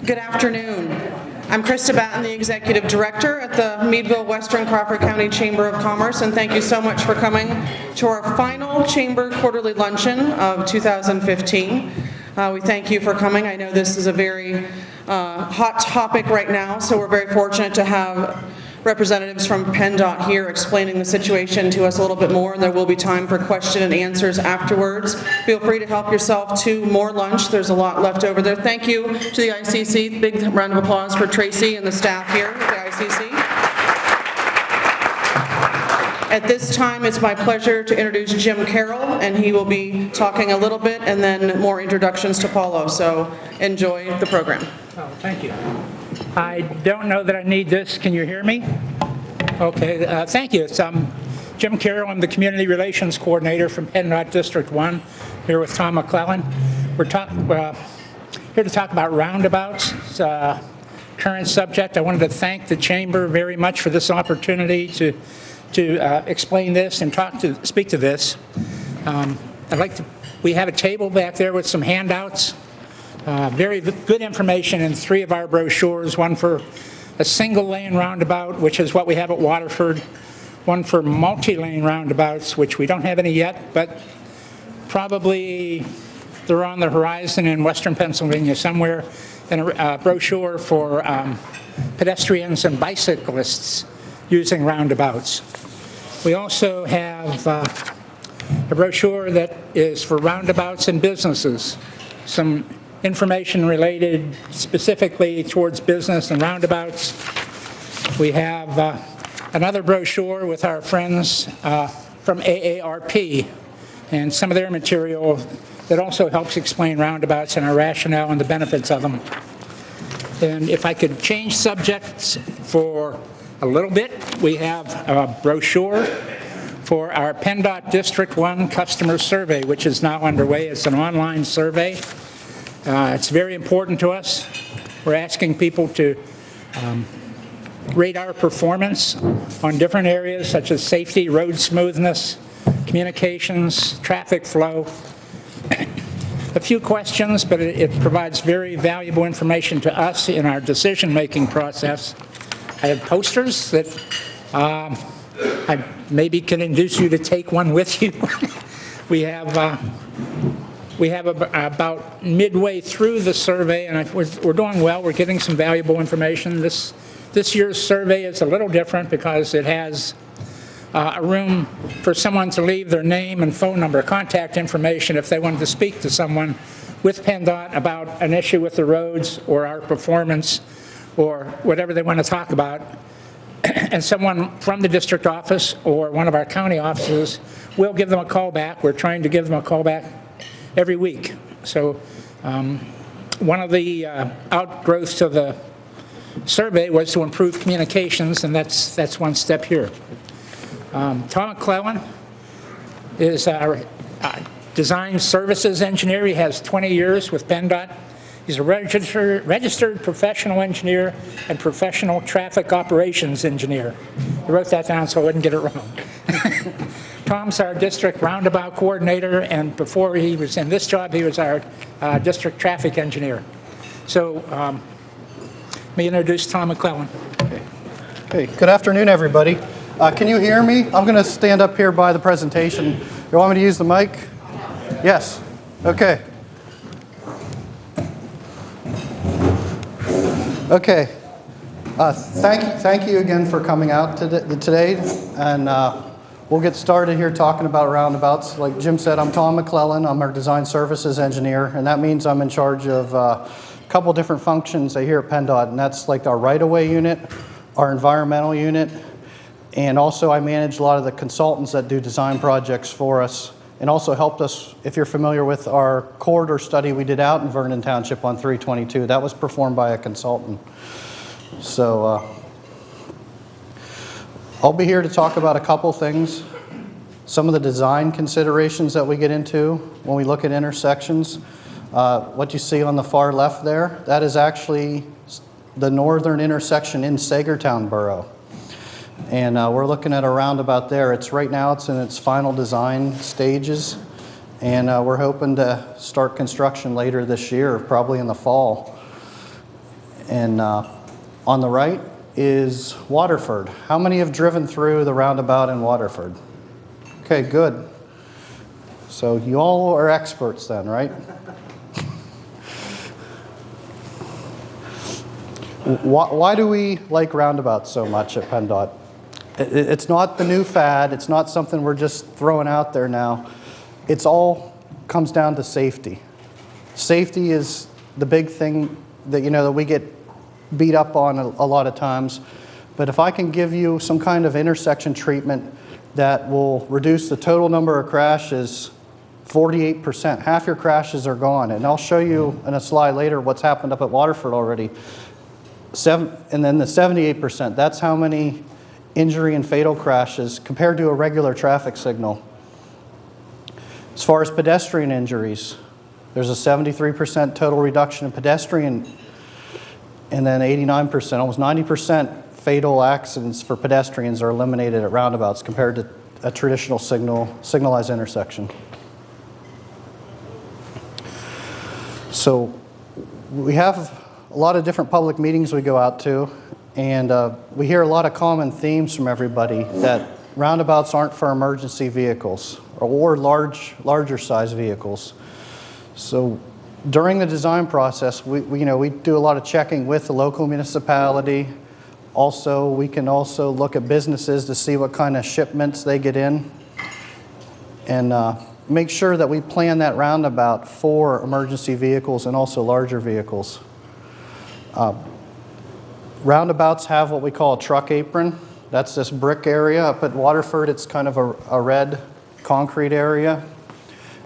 Good afternoon. I'm Krista Batten, the Executive Director at the Meadville Western Crawford County Chamber of Commerce, and thank you so much for coming to our final Chamber Quarterly Luncheon of 2015. We thank you for coming. I know this is a very hot topic right now, so we're very fortunate to have representatives from PennDOT here explaining the situation to us a little bit more, and there will be time for question and answers afterwards. Feel free to help yourself to more lunch. There's a lot left over there. Thank you to the ICC. Big round of applause for Tracy and the staff here at the ICC. At this time, it's my pleasure to introduce Jim Carroll, and he will be talking a little bit and then more introductions to follow. So enjoy the program. Oh, thank you. I don't know that I need this. Can you hear me? Okay, thank you. It's Jim Carroll. I'm the Community Relations Coordinator from PennDOT District 1, here with Tom McClelland. We're here to talk about roundabouts. It's a current subject. I wanted to thank the Chamber very much for this opportunity to explain this and speak to this. We have a table back there with some handouts. Very good information in 3 of our brochures, one for a single-lane roundabout, which is what we have at Waterford, one for multi-lane roundabouts, which we don't have any yet, but probably they're on the horizon in western Pennsylvania somewhere, and a brochure for pedestrians and bicyclists using roundabouts. We also have a brochure that is for roundabouts and businesses, some information related specifically towards business and roundabouts. We have another brochure with our friends from AARP and some of their material that also helps explain roundabouts and our rationale and the benefits of them. And if I could change subjects for a little bit, we have a brochure for our PennDOT District 1 customer survey, which is now underway. It's an online survey. It's very important to us. We're asking people to rate our performance on different areas such as safety, road smoothness, communications, traffic flow. A few questions, but it provides very valuable information to us in our decision-making process. I have posters that I maybe can induce you to take one with you. We have about midway through the survey, and we're doing well. We're getting some valuable information. This year's survey is a little different because it has a room for someone to leave their name and phone number, contact information if they wanted to speak to someone with PennDOT about an issue with the roads or our performance or whatever they want to talk about. And someone from the district office or one of our county offices will give them a call back. We're trying to give them a call back every week. So one of the outgrowths of the survey was to improve communications, and that's one step here. Tom McClelland is our design services engineer. He has 20 years with PennDOT. He's a registered professional engineer and professional traffic operations engineer. I wrote that down so I wouldn't get it wrong. Tom's our district roundabout coordinator, and before he was in this job, he was our district traffic engineer. So let me introduce Tom McClelland. Okay, good afternoon, everybody. Can you hear me? I'm going to stand up here by the presentation. You want me to use the mic? Yes. Okay. Okay. Thank you again for coming out today, and we'll get started here talking about roundabouts. Like Jim said, I'm Tom McClelland. I'm our design services engineer, and that means I'm in charge of a couple different functions here at PennDOT, and that's like our right-of-way unit, our environmental unit, and also I manage a lot of the consultants that do design projects for us, and also helped us, if you're familiar with our corridor study we did out in Vernon Township on 322, that was performed by a consultant. So I'll be here to talk about a couple things. Some of the design considerations that we get into when we look at intersections. What you see on the far left there, that is actually the northern intersection in Sagertown Borough. And we're looking at a roundabout there. Right now it's in its final design stages, and we're hoping to start construction later this year, probably in the fall. And on the right is Waterford. How many have driven through the roundabout in Waterford? Okay, good. So you all are experts then, right? Why do we like roundabouts so much at PennDOT? It's not the new fad. It's not something we're just throwing out there now. It's all comes down to safety. Safety is the big thing that, that we get beat up on a lot of times. But if I can give you some kind of intersection treatment that will reduce the total number of crashes 48%, half your crashes are gone. And I'll show you in a slide later what's happened up at Waterford already. And then the 78%, that's how many injury and fatal crashes compared to a regular traffic signal. As far as pedestrian injuries, there's a 73% total reduction in pedestrian, and then 89%, almost 90% fatal accidents for pedestrians are eliminated at roundabouts compared to a traditional signalized intersection. So we have a lot of different public meetings we go out to, and we hear a lot of common themes from everybody that roundabouts aren't for emergency vehicles or larger size vehicles. So during the design process, we do a lot of checking with the local municipality. Also, we can also look at businesses to see what kind of shipments they get in, and make sure that we plan that roundabout for emergency vehicles and also larger vehicles. Roundabouts have what we call a truck apron. That's this brick area. Up at Waterford, it's kind of a red concrete area.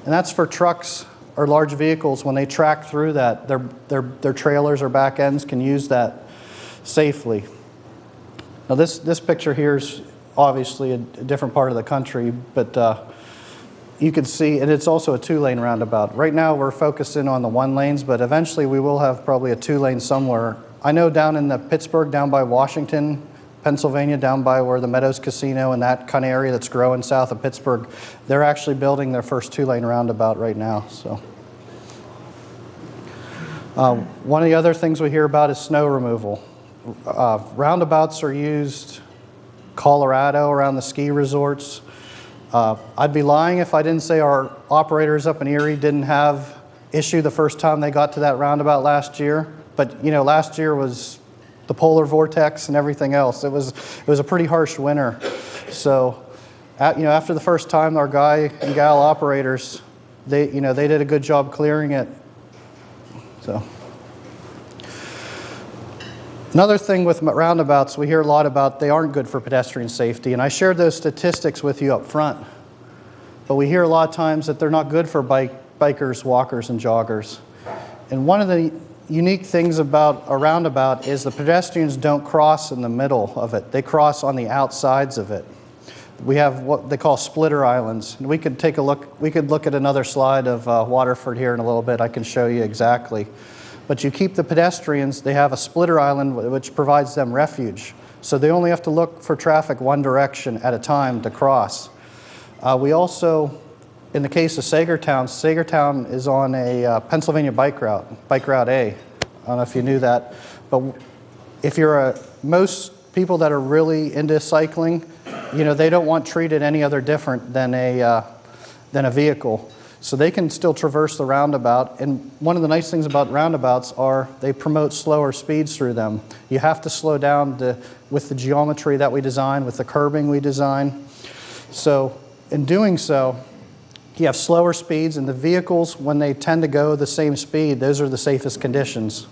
And that's for trucks or large vehicles. When they track through that, their trailers or back ends can use that safely. Now this picture here is obviously a different part of the country, but you can see, and it's also a 2-lane roundabout. Right now we're focusing on the 1 lanes, but eventually we will have probably a 2-lane somewhere. I know down in the Pittsburgh, down by Washington, Pennsylvania, down by where the Meadows Casino and that kind of area that's growing south of Pittsburgh, they're actually building their first 2-lane roundabout right now. So, one of the other things we hear about is snow removal. Roundabouts are used Colorado around the ski resorts. I'd be lying if I didn't say our operators up in Erie didn't have issue the first time they got to that roundabout last year. But last year was the polar vortex and everything else. It was a pretty harsh winter. So, after the first time, our guy and gal operators, they did a good job clearing it. So, another thing with roundabouts, we hear a lot about they aren't good for pedestrian safety, and I shared those statistics with you up front. But we hear a lot of times that they're not good for bikers, walkers, and joggers. And one of the unique things about a roundabout is the pedestrians don't cross in the middle of it. They cross on the outsides of it. We have what they call splitter islands. And we could take a look. We could look at another slide of Waterford here in a little bit. I can show you exactly. But you keep the pedestrians. They have a splitter island which provides them refuge. So they only have to look for traffic one direction at a time to cross. We also, in the case of Sagertown is on a Pennsylvania bike route A. I don't know if you knew that, but if most people that are really into cycling, they don't want treated any other different than a vehicle. So they can still traverse the roundabout. And one of the nice things about roundabouts are they promote slower speeds through them. You have to slow down with the geometry that we design, with the curbing we design. So in doing so, you have slower speeds, and the vehicles, when they tend to go the same speed, those are the safest conditions.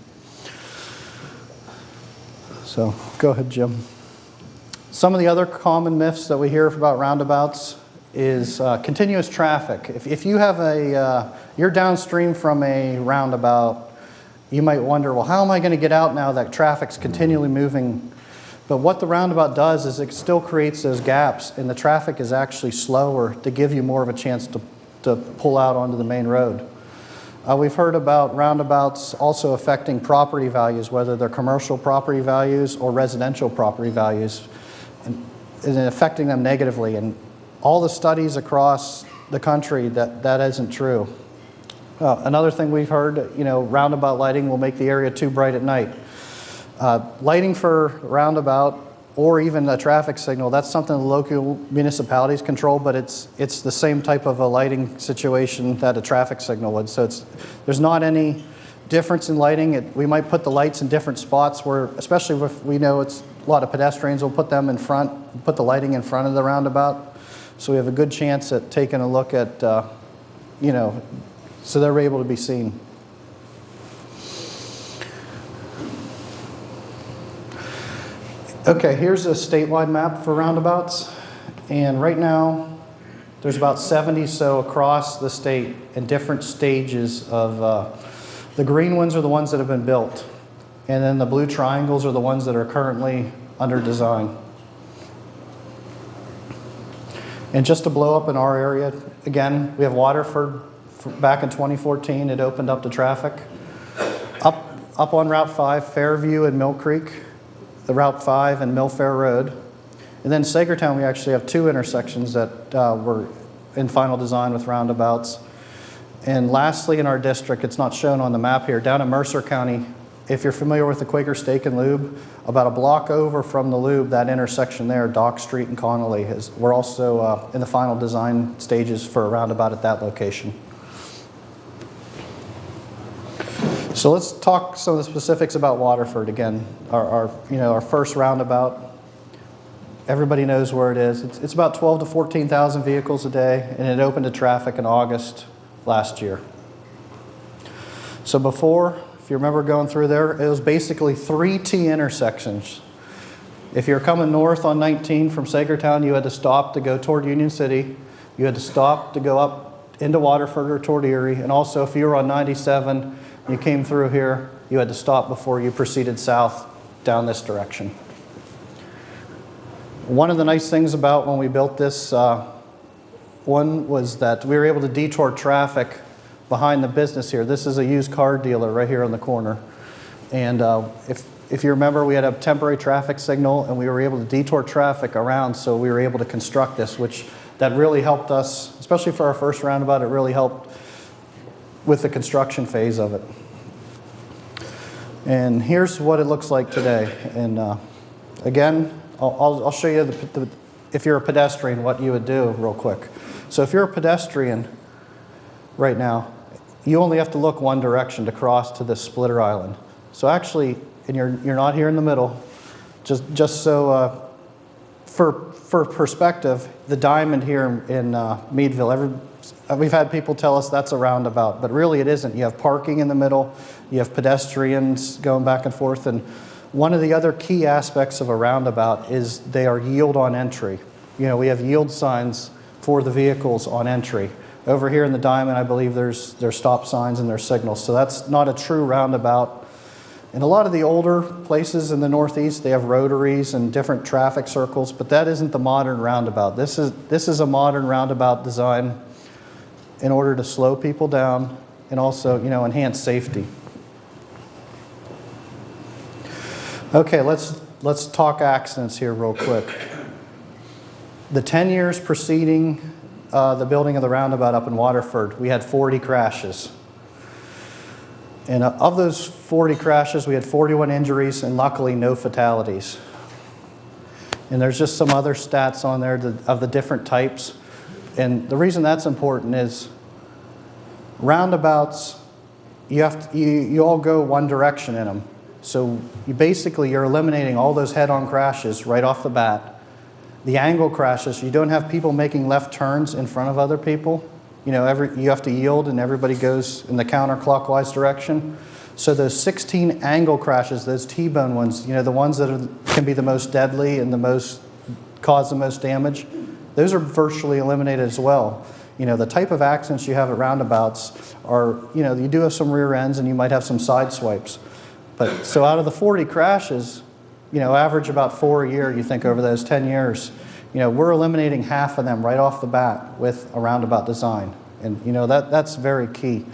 So go ahead, Jim. Some of the other common myths that we hear about roundabouts is continuous traffic. If you have you're downstream from a roundabout, you might wonder, well, how am I going to get out now that traffic's continually moving? But what the roundabout does is it still creates those gaps, and the traffic is actually slower to give you more of a chance to pull out onto the main road. We've heard about roundabouts also affecting property values, whether they're commercial property values or residential property values, and affecting them negatively. And all the studies across the country that isn't true. Another thing we've heard, roundabout lighting will make the area too bright at night. Lighting for roundabout or even a traffic signal, that's something the local municipalities control, but it's the same type of a lighting situation that a traffic signal would. So there's not any difference in lighting. We might put the lights in different spots where, especially if we know it's a lot of pedestrians, we'll put them in front, put the lighting in front of the roundabout. So we have a good chance at taking a look at, so they're able to be seen. Okay, here's a statewide map for roundabouts. And right now, there's about 70 so across the state in different stages of, the green ones are the ones that have been built. And then the blue triangles are the ones that are currently under design. And just to blow up in our area, again, we have Waterford. Back in 2014, it opened up to traffic. Up on Route 5, Fairview and Mill Creek, the Route 5 and Millfair Road. And then Sagertown, we actually have 2 intersections that were in final design with roundabouts. And lastly, in our district, it's not shown on the map here, down in Mercer County, if you're familiar with the Quaker Steak and Lube, about a block over from the Lube, that intersection there, Dock Street and Connolly, we're also in the final design stages for a roundabout at that location. So let's talk some of the specifics about Waterford again. Our first roundabout. Everybody knows where it is. It's about 12 to 14,000 vehicles a day, and it opened to traffic in August last year. So before, if you remember going through there, it was basically 3 T intersections. If you're coming north on 19 from Sagertown, you had to stop to go toward Union City. You had to stop to go up into Waterford or toward Erie. And also, if you were on 97, you came through here, you had to stop before you proceeded south down this direction. One of the nice things about when we built this one was that we were able to detour traffic behind the business here. This is a used car dealer right here on the corner. And if you remember, we had a temporary traffic signal and we were able to detour traffic around, so we were able to construct this, which that really helped us, especially for our first roundabout. It really helped with the construction phase of it. And here's what it looks like today. And again, I'll show you if you're a pedestrian, what you would do real quick. So if you're a pedestrian right now, you only have to look one direction to cross to this splitter island. So actually, and you're not here in the middle, just so for perspective, the diamond here in Meadville, we've had people tell us that's a roundabout, but really it isn't. You have parking in the middle, you have pedestrians going back and forth, and one of the other key aspects of a roundabout is they are yield on entry. We have yield signs for the vehicles on entry. Over here in the diamond, I believe there's stop signs and there's signals, so that's not a true roundabout. In a lot of the older places in the Northeast, they have rotaries and different traffic circles, but that isn't the modern roundabout. This is a modern roundabout design in order to slow people down and also, enhance safety. Okay, let's talk accidents here real quick. The 10 years preceding the building of the roundabout up in Waterford, we had 40 crashes. And of those 40 crashes, we had 41 injuries and luckily no fatalities. And there's just some other stats on there of the different types. And the reason that's important is roundabouts, you all go one direction in them. So you're eliminating all those head-on crashes right off the bat. The angle crashes, you don't have people making left turns in front of other people. You have to yield and everybody goes in the counterclockwise direction. So those 16 angle crashes, those T-bone ones, the ones that can be the most deadly and cause the most damage, those are virtually eliminated as well. The type of accidents you have at roundabouts are, you do have some rear ends and you might have some side swipes. But so out of the 40 crashes, average about 4 a year, you think over those 10 years, we're eliminating half of them right off the bat with a roundabout design. And, that's very key.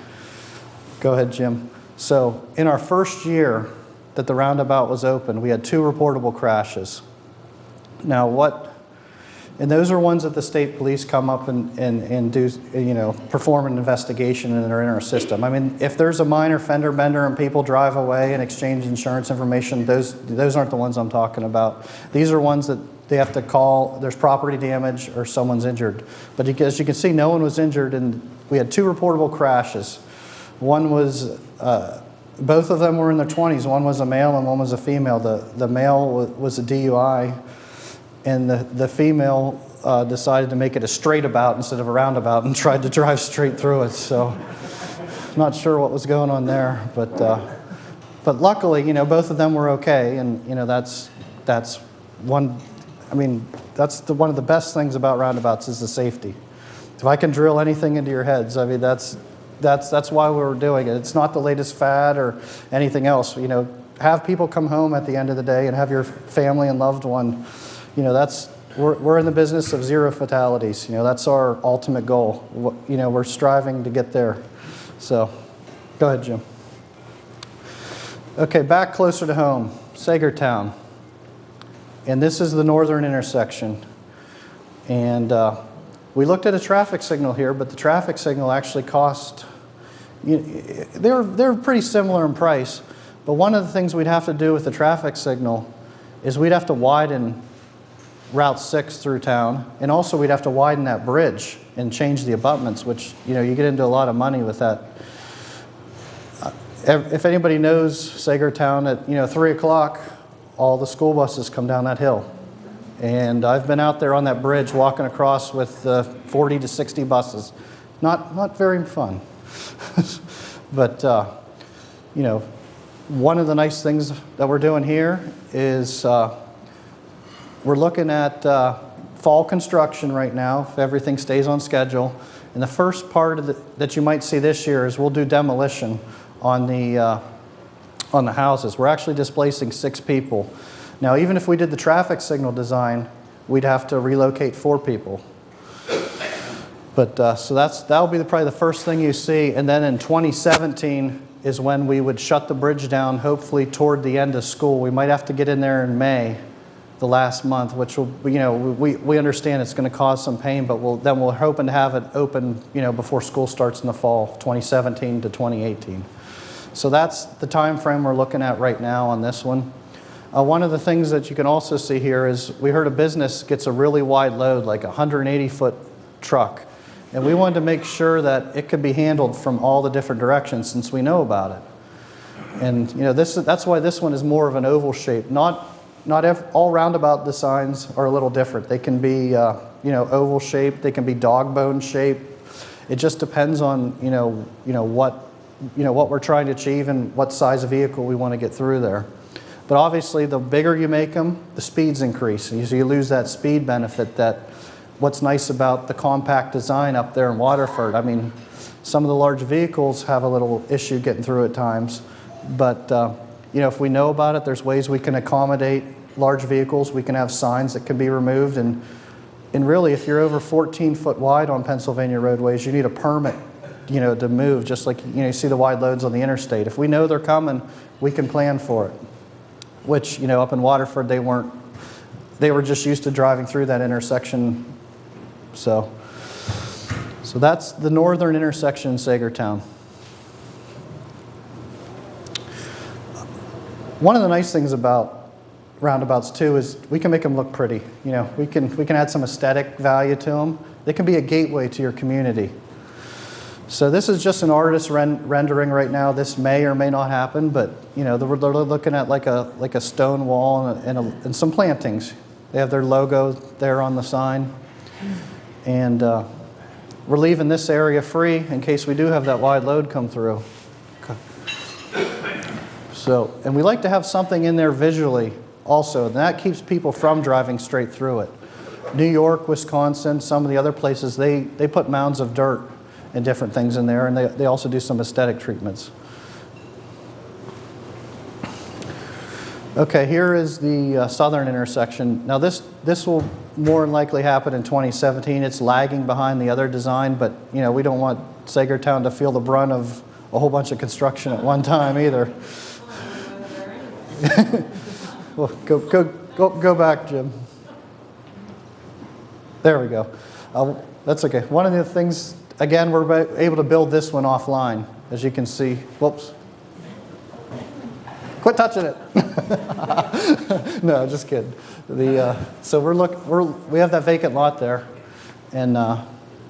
Go ahead, Jim. So in our first year that the roundabout was open, we had 2 reportable crashes. Now, And those are ones that the state police come up and do, perform an investigation and are in our system. I mean, if there's a minor fender bender and people drive away and exchange insurance information, those aren't the ones I'm talking about. These are ones that they have to call, there's property damage or someone's injured. But as you can see, no one was injured, and we had 2 reportable crashes. One was, both of them were in their 20s. One was a male and one was a female. The male was a DUI, and the female decided to make it a straight about instead of a roundabout and tried to drive straight through it. So not sure what was going on there, but luckily, both of them were okay, and that's one. I mean, that's one of the best things about roundabouts is the safety. If I can drill anything into your heads, I mean, that's why we were doing it. It's not the latest fad or anything else. Have people come home at the end of the day and have your family and loved one. We're in the business of 0 fatalities. That's our ultimate goal. We're striving to get there. So, go ahead, Jim. Okay, back closer to home, Sagertown. And this is the northern intersection. And we looked at a traffic signal here, but the traffic signal actually cost, they're pretty similar in price. But one of the things we'd have to do with the traffic signal is we'd have to widen Route 6 through town, and also we'd have to widen that bridge and change the abutments, which, you get into a lot of money with that. If anybody knows Sagertown, at 3 o'clock, all the school buses come down that hill. And I've been out there on that bridge walking across with 40 to 60 buses. Not very fun. But, one of the nice things that we're doing here is we're looking at fall construction right now, if everything stays on schedule. And the first part of that you might see this year is we'll do demolition on the houses. We're actually displacing 6 people. Now, even if we did the traffic signal design, we'd have to relocate 4 people. But so that'll be probably the first thing you see. And then in 2017 is when we would shut the bridge down, hopefully toward the end of school. We might have to get in there in May, the last month, which will, we understand it's going to cause some pain, but we're hoping to have it open, before school starts in the fall, 2017 to 2018. So that's the time frame we're looking at right now on this one. One of the things that you can also see here is we heard a business gets a really wide load, like a 180-foot truck. And we wanted to make sure that it could be handled from all the different directions since we know about it. And that's why this one is more of an oval shape. Not all roundabout designs are a little different. They can be oval shaped. They can be dog bone shaped. It just depends on what we're trying to achieve and what size of vehicle we want to get through there. But obviously, the bigger you make them, the speeds increase. So you lose that speed benefit. What's nice about the compact design up there in Waterford. I mean, some of the large vehicles have a little issue getting through at times. But if we know about it, there's ways we can accommodate large vehicles. We can have signs that can be removed. And really, if you're over 14 foot wide on Pennsylvania roadways, you need a permit, to move, just like, you see the wide loads on the interstate. If we know they're coming, we can plan for it. Which, up in Waterford, they were just used to driving through that intersection. So that's the northern intersection in Sagertown. One of the nice things about roundabouts too is we can make them look pretty. We can add some aesthetic value to them. They can be a gateway to your community. So this is just an artist's rendering right now. This may or may not happen, but they're looking at like a stone wall and some plantings. They have their logo there on the sign, and we're leaving this area free in case we do have that wide load come through. So, and we like to have something in there visually also, and that keeps people from driving straight through it. New York, Wisconsin, some of the other places, they put mounds of dirt and different things in there, and they also do some aesthetic treatments. Okay, here is the southern intersection. Now this will more than likely happen in 2017. It's lagging behind the other design, but we don't want Sagertown to feel the brunt of a whole bunch of construction at one time either. Well, go back, Jim. There we go. That's okay. One of the things, again, we're able to build this one offline, as you can see. Whoops. Quit touching it. No, just kidding. So we have that vacant lot there, and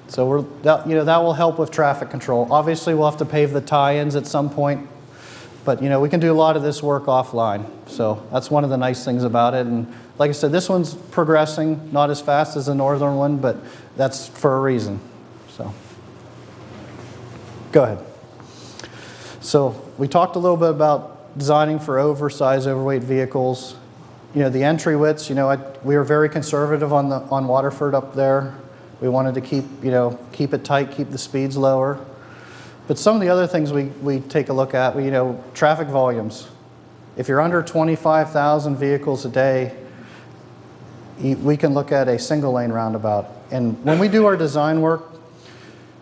so that will help with traffic control. Obviously, we'll have to pave the tie-ins at some point, but we can do a lot of this work offline. So that's one of the nice things about it. And like I said, this one's progressing, not as fast as the northern one, but that's for a reason. So go ahead. So we talked a little bit about designing for oversized, overweight vehicles. The entry widths, we were very conservative on Waterford up there. We wanted to keep it tight, keep the speeds lower. But some of the other things we take a look at, traffic volumes. If you're under 25,000 vehicles a day, we can look at a single lane roundabout. And when we do our design work,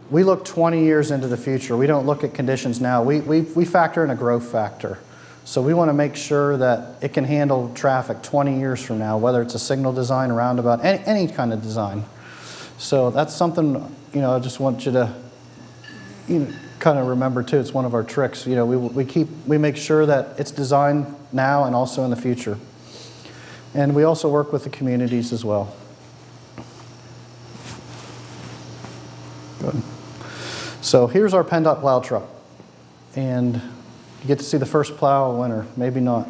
we look 20 years into the future. We don't look at conditions now. We factor in a growth factor. So we want to make sure that it can handle traffic 20 years from now, whether it's a signal design, a roundabout, any kind of design. So that's something, I just want you to kind of remember too. It's one of our tricks. We make sure that it's designed now and also in the future. And we also work with the communities as well. Good. So here's our PennDOT plow truck. And you get to see the first plow of winter, maybe not.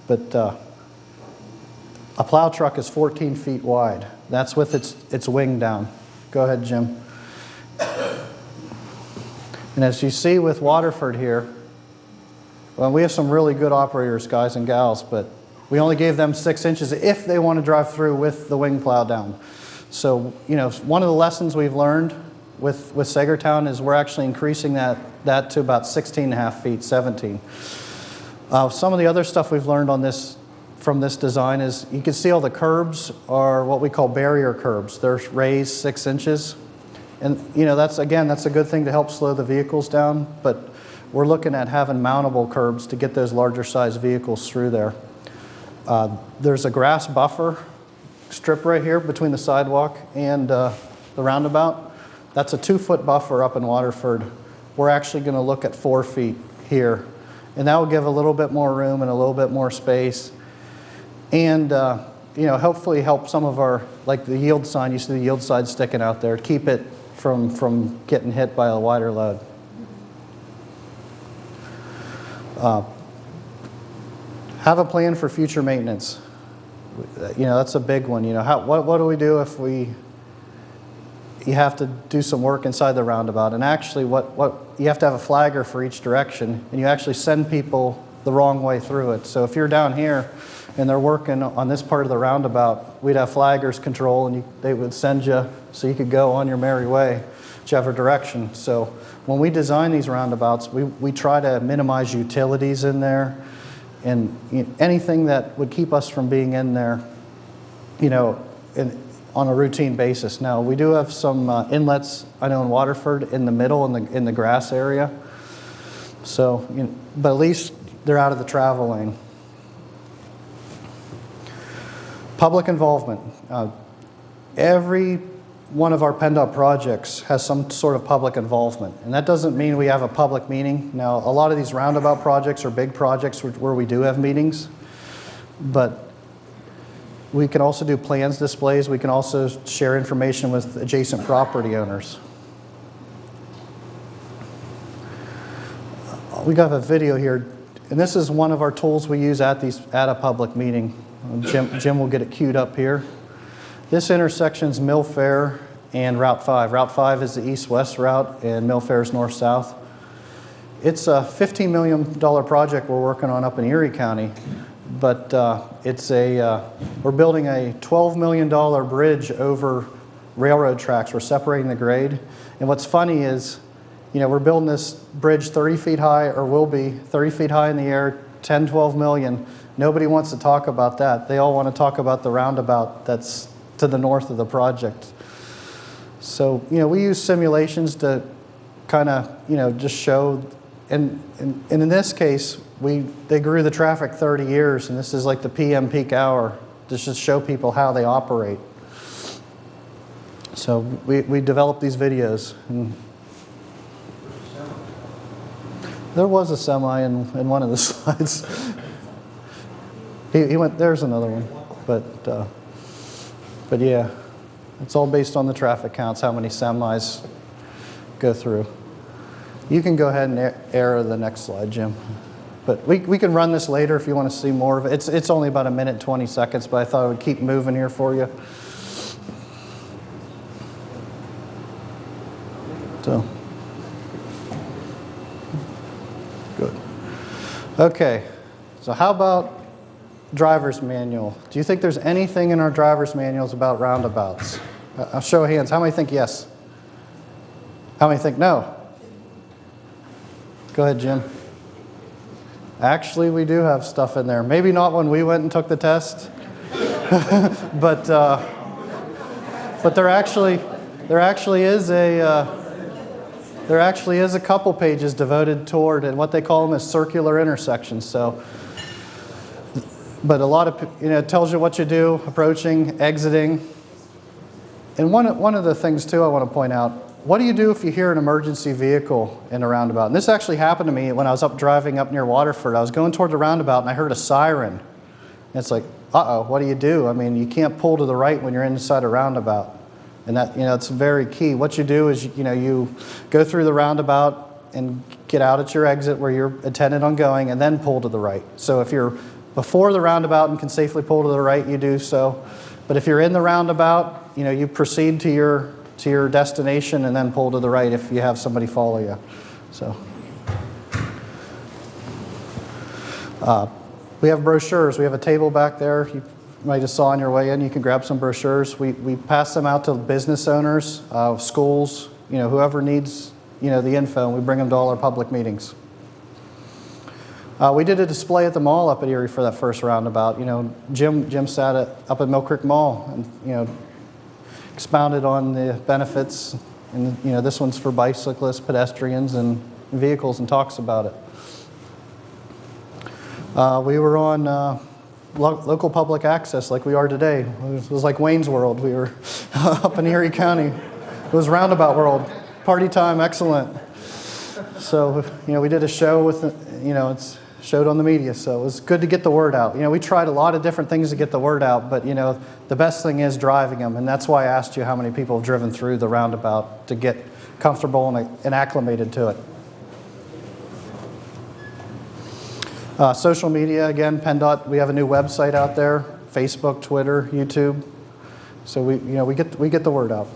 But a plow truck is 14 feet wide. That's with its wing down. Go ahead, Jim. And as you see with Waterford here, well, we have some really good operators, guys and gals, but we only gave them 6 inches if they want to drive through with the wing plow down. So, one of the lessons we've learned with Sagertown is we're actually increasing that to about 16.5 feet, 17. Some of the other stuff we've learned from this design is you can see all the curbs are what we call barrier curbs. They're raised 6 inches. And, that's a good thing to help slow the vehicles down, but we're looking at having mountable curbs to get those larger size vehicles through there. There's a grass buffer strip right here between the sidewalk and the roundabout. That's a 2-foot buffer up in Waterford. We're actually going to look at 4 feet here. And that will give a little bit more room and a little bit more space. And, hopefully help some of our, like the yield sign, you see the yield sign sticking out there, keep it from getting hit by a wider load. Have a plan for future maintenance. That's a big one. What do we do if you have to do some work inside the roundabout? And actually, what you have to have a flagger for each direction, and you actually send people the wrong way through it. So if you're down here and they're working on this part of the roundabout, we'd have flaggers control, and they would send you so you could go on your merry way, whichever direction. So when we design these roundabouts, we try to minimize utilities in there, and anything that would keep us from being in there, on a routine basis. Now, we do have some inlets, I know in Waterford, in the middle, in the grass area. So, but at least they're out of the travel lane. Public involvement. Every one of our PennDOT projects has some sort of public involvement. And that doesn't mean we have a public meeting. Now, a lot of these roundabout projects are big projects where we do have meetings. But we can also do plans displays. We can also share information with adjacent property owners. We got a video here, and this is one of our tools we use at a public meeting. Jim will get it queued up here. This intersection is Mill Fair and Route 5. Route 5 is the east-west route, and Mill Fair is north-south. It's a $15 million project we're working on up in Erie County, but we're building a $12 million bridge over railroad tracks. We're separating the grade. And what's funny is, we're building this bridge 30 feet high, or will be 30 feet high in the air, 10, 12 million. Nobody wants to talk about that. They all want to talk about the roundabout that's to the north of the project. So, we use simulations to kind of, just show, and in this case, they grew the traffic 30 years, and this is like the PM peak hour, to just show people how they operate. So we developed these videos. And there was a semi in one of the slides. He went, there's another one. But yeah, it's all based on the traffic counts, how many semis go through. You can go ahead and arrow the next slide, Jim. But we can run this later if you want to see more of it. It's only about 1 minute, 20 seconds, but I thought I would keep moving here for you. So, good. Okay, so how about driver's manual? Do you think there's anything in our driver's manuals about roundabouts? I'll show of hands. How many think yes? How many think no? Go ahead, Jim. Actually, we do have stuff in there. Maybe not when we went and took the test, but there actually is a couple pages devoted toward, and what they call them is circular intersections. So, but a lot of, it tells you what you do, approaching, exiting. And one of the things too I want to point out, what do you do if you hear an emergency vehicle in a roundabout? And this actually happened to me when I was driving up near Waterford. I was going toward the roundabout and I heard a siren. And it's like, uh-oh, what do you do? I mean, you can't pull to the right when you're inside a roundabout. And that, it's very key. What you do is, you go through the roundabout and get out at your exit where you're intended on going, and then pull to the right. So if you're before the roundabout and can safely pull to the right, you do so. But if you're in the roundabout, you proceed to your destination and then pull to the right if you have somebody follow you. So we have brochures. We have a table back there. You might have saw on your way in. You can grab some brochures. We pass them out to business owners, schools, whoever needs the info, and we bring them to all our public meetings. We did a display at the mall up at Erie for that first roundabout. Jim sat up at Mill Creek Mall and expounded on the benefits, and this one's for bicyclists, pedestrians, and vehicles, and talks about it. We were on local public access like we are today. It was like Wayne's World. We were up in Erie County. It was Roundabout World. Party time, excellent. So we did a show with it's showed on the media, so it was good to get the word out. We tried a lot of different things to get the word out, but the best thing is driving them, and that's why I asked you how many people have driven through the roundabout to get comfortable and acclimated to it. Social media, again, PennDOT, we have a new website out there, Facebook, Twitter, YouTube, so we get the word out.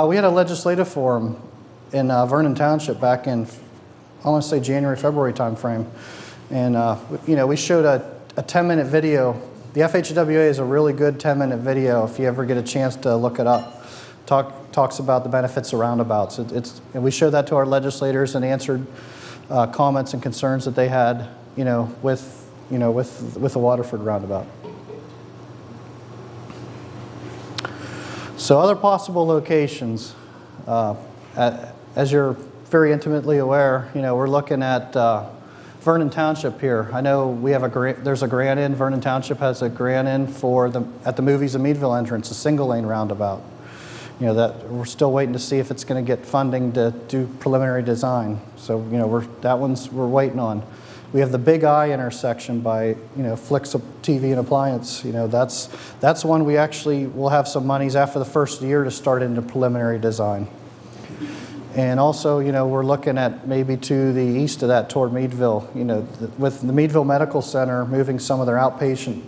We had a legislative forum in Vernon Township back in, I want to say January, February timeframe. And, we showed a 10-minute video. The FHWA is a really good 10-minute video if you ever get a chance to look it up. Talks about the benefits of roundabouts. And we showed that to our legislators and answered comments and concerns that they had, with the Waterford roundabout. So other possible locations, as you're very intimately aware, we're looking at Vernon Township here. I know we have there's a grant in, Vernon Township has a grant in at the Movies of Meadville entrance, a single lane roundabout. That we're still waiting to see if it's going to get funding to do preliminary design. So, we're waiting on. We have the Big I intersection by, Flicks TV and Appliance. That's one we actually will have some monies after the first year to start into preliminary design. And also, we're looking at maybe to the east of that toward Meadville, with the Meadville Medical Center moving some of their outpatient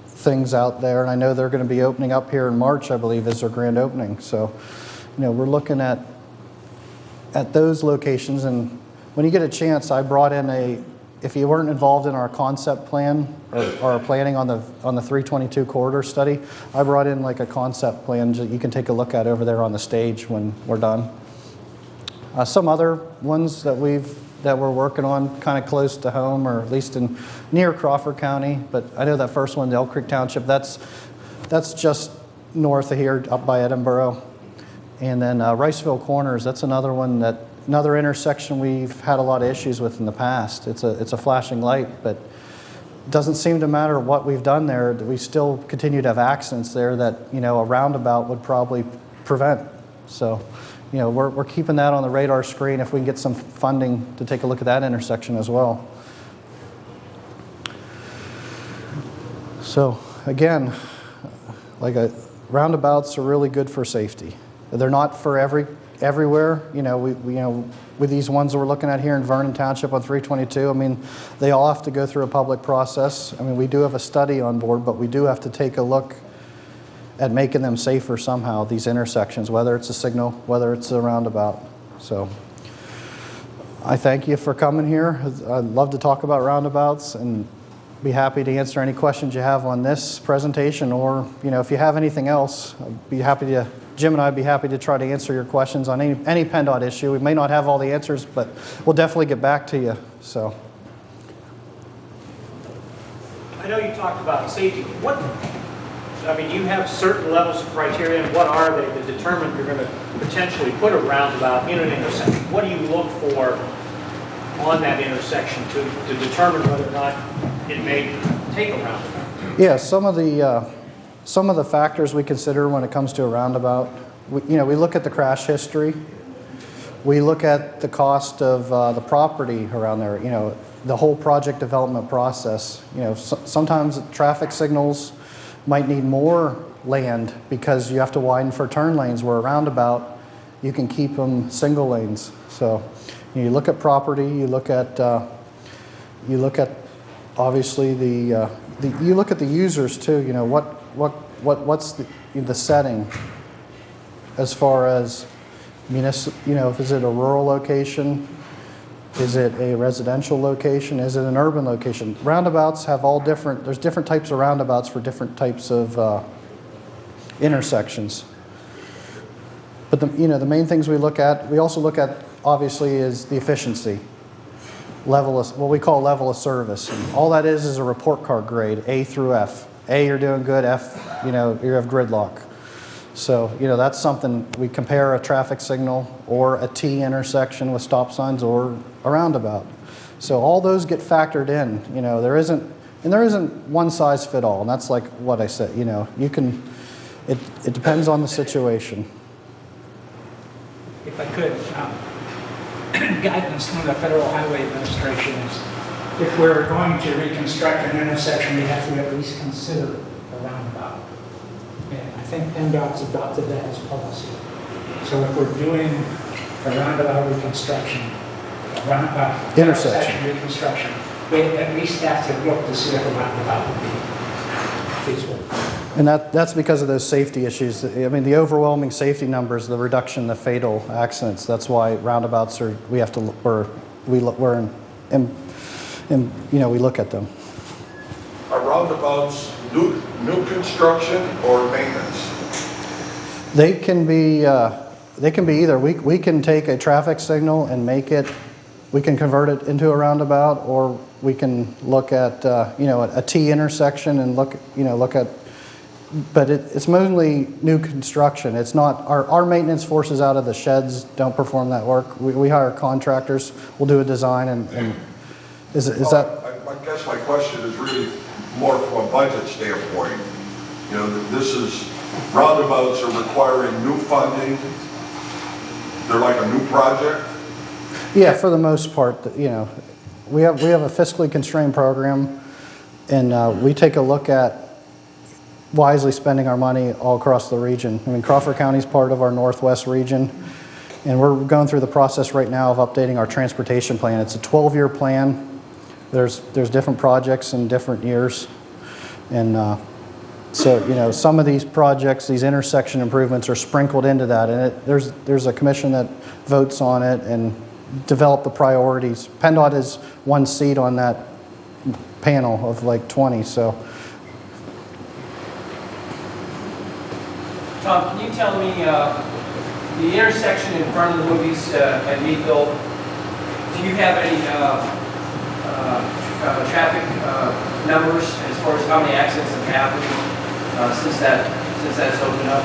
things out there. And I know they're going to be opening up here in March, I believe, is their grand opening. So, we're looking at those locations. And when you get a chance, I brought in if you weren't involved in our concept plan or planning on the 322 corridor study, I brought in like a concept plan that you can take a look at over there on the stage when we're done. Some other ones that we're working on kind of close to home, or at least near Crawford County, but I know that first one, the Elk Creek Township, that's just north of here, up by Edinburgh. And then Riceville Corners, that's another one another intersection we've had a lot of issues with in the past. It's a flashing light, but doesn't seem to matter what we've done there, we still continue to have accidents there that, a roundabout would probably prevent. So, we're keeping that on the radar screen if we can get some funding to take a look at that intersection as well. So, again, roundabouts are really good for safety. They're not for everywhere. With these ones that we're looking at here in Vernon Township on 322, they all have to go through a public process. We do have a study on board, but we do have to take a look at making them safer somehow, these intersections, whether it's a signal, whether it's a roundabout. So I thank you for coming here. I'd love to talk about roundabouts and be happy to answer any questions you have on this presentation, or if you have anything else, Jim and I would be happy to try to answer your questions on any PennDOT issue. We may not have all the answers, but we'll definitely get back to you. So, I know you talked about safety. You have certain levels of criteria, and what are they that determine you're going to potentially put a roundabout in an intersection? What do you look for on that intersection to determine whether or not it may take a roundabout? Yeah, some of the factors we consider when it comes to a roundabout, we look at the crash history. We look at the cost of the property around there, the whole project development process. Sometimes traffic signals might need more land because you have to widen for turn lanes, where a roundabout, you can keep them single lanes. So you look at property, you look at obviously you look at the users too. What's the setting as far as is it a rural location? Is it a residential location? Is it an urban location? Roundabouts have there's different types of roundabouts for different types of intersections. But the main things we also look at obviously is the efficiency. What we call level of service. And all that is a report card grade, A through F. A, you're doing good. F, you have gridlock. So, that's something we compare a traffic signal or a T intersection with stop signs or a roundabout. So all those get factored in. There isn't one size fit all. And that's like what I said. It depends on the situation. If I could, guidance from the Federal Highway Administration is, if we're going to reconstruct an intersection, we have to at least consider a roundabout. And I think PennDOT's adopted that as policy. So if we're doing a roundabout reconstruction, a roundabout intersection reconstruction, we at least have to look to see if a roundabout would be feasible. And that's because of those safety issues. The overwhelming safety numbers, the reduction in the fatal accidents. That's why roundabouts we look at them. Are roundabouts new construction or maintenance? They can be either. We can take a traffic signal and we can convert it into a roundabout, or we can look at a T intersection and look at. But it's mostly new construction. It's not our maintenance forces out of the sheds don't perform that work. We hire contractors. We'll do a design and is that? I guess my question is really more from a budget standpoint. Roundabouts are requiring new funding. They're like a new project. Yeah, for the most part, we have a fiscally constrained program, and we take a look at wisely spending our money all across the region. Crawford County is part of our Northwest region, and we're going through the process right now of updating our transportation plan. It's a 12-year plan. There's different projects in different years, and so some of these projects, these intersection improvements, are sprinkled into that, and there's a commission that votes on it and develop the priorities. PennDOT is one seat on that panel of like 20. So. Tom, can you tell me the intersection in front of the movies at Meadville? Do you have any traffic numbers as far as how many accidents have happened since that's opened up?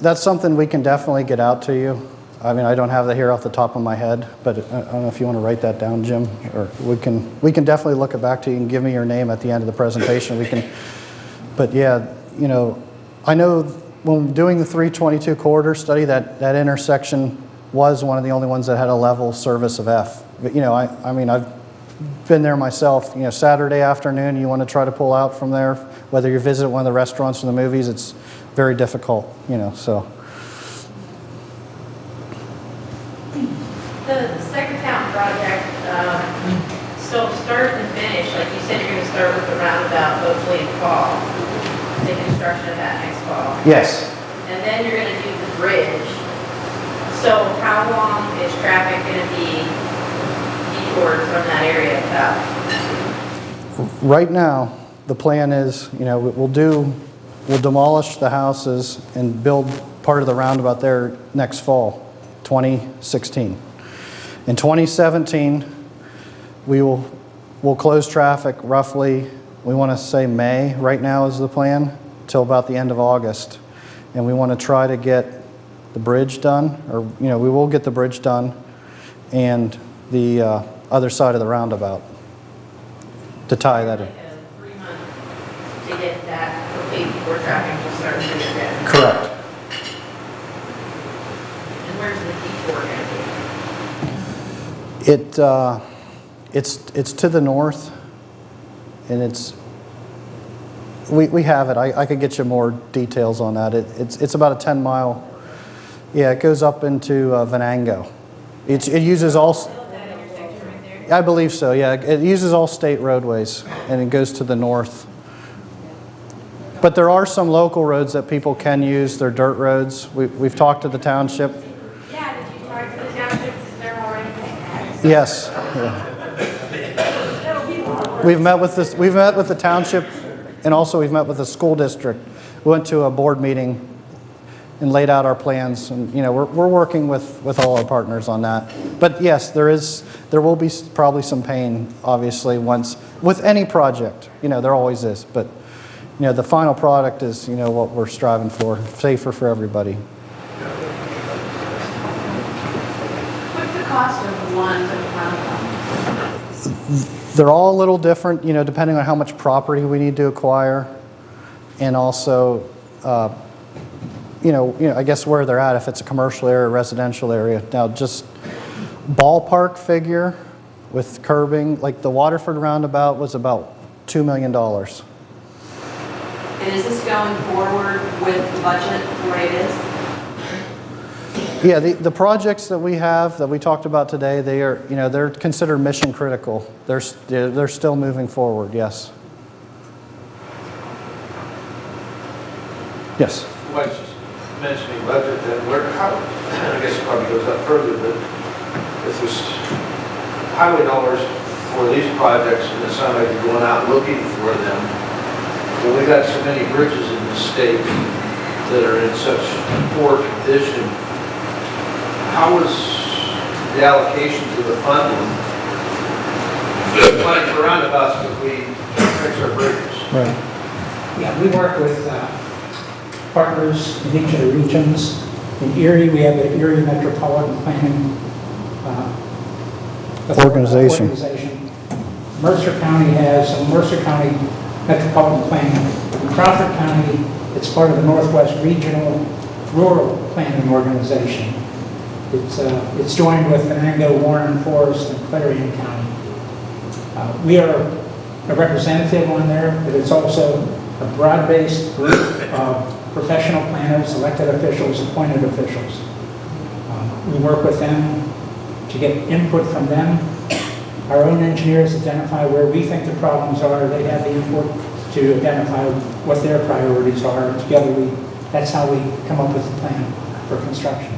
That's something we can definitely get out to you. I mean, I don't have that here off the top of my head, but I don't know if you want to write that down, Jim, or we can definitely look it back to you and give me your name at the end of the presentation. But yeah, you know, I know when doing the 322 corridor study, that intersection was one of the only ones that had a level service of F. But, you know, I mean, I've been there myself. You know, Saturday afternoon, you want to try to pull out from there, whether you visit one of the restaurants or the movies, it's very difficult, you know, so. The second town project, so start and finish, like you said, you're going to start with the roundabout, hopefully in fall, the construction of that next fall. Yes. And then you're going to do the bridge. So how long is traffic going to be detoured from that area about? Right now, the plan is, you know, we'll demolish the houses and build part of the roundabout there next fall, 2016. In 2017, we'll close traffic roughly, we want to say May right now is the plan, till about the end of August. And we want to try to get the bridge done, or, you know, we will get the bridge done and the other side of the roundabout to tie that in. Like a 3 months to get that complete before traffic will start moving again. Correct. And where's the detour going to be? It's to the north, and we have it. I could get you more details on that. It's about a 10-mile. Yeah, it goes up into Venango. It uses all. That intersection right there? I believe so. Yeah, it uses all state roadways, and it goes to the north. But there are some local roads that people can use. They're dirt roads. We've talked to the township. Yeah, did you talk to the township because they're already paying that? Yes. Yeah. We've met with the township, and also we've met with the school district. We went to a board meeting and laid out our plans, and you know we're working with all our partners on that. But yes, there will be probably some pain, obviously, once with any project. You know, there always is. But you know, the final product is, you know, what we're striving for, safer for everybody. What's the cost of one of the roundabouts? They're all a little different, you know, depending on how much property we need to acquire, and also, you know, I guess where they're at, if it's a commercial area, residential area. Now, just ballpark figure with curbing, like the Waterford roundabout was about $2 million. And is this going forward with the budget the way it is? Yeah, the projects that we have, that we talked about today, they are, you know, they're considered mission critical. They're still moving forward, yes. Yes. Well, just mentioning budget, then I guess it probably goes up further, but if there's highway dollars for these projects, and it sounds like you're going out looking for them, well, we got so many bridges in the state that are in such poor condition. How is the allocation to the funding? Planning for roundabouts, but we fix our bridges. Right. Yeah, we work with partners in each of the regions. In Erie, we have the Erie Metropolitan Planning Organization. Mercer County has a Mercer County Metropolitan Planning. In Crawford County, it's part of the Northwest Regional Rural Planning Organization. It's joined with Venango, Warren, Forest, and Clarion County. We are a representative on there, but it's also a broad-based group of professional planners, elected officials, appointed officials. We work with them to get input from them. Our own engineers identify where we think the problems are. They have the input to identify what their priorities are. And together, that's how we come up with the plan for construction.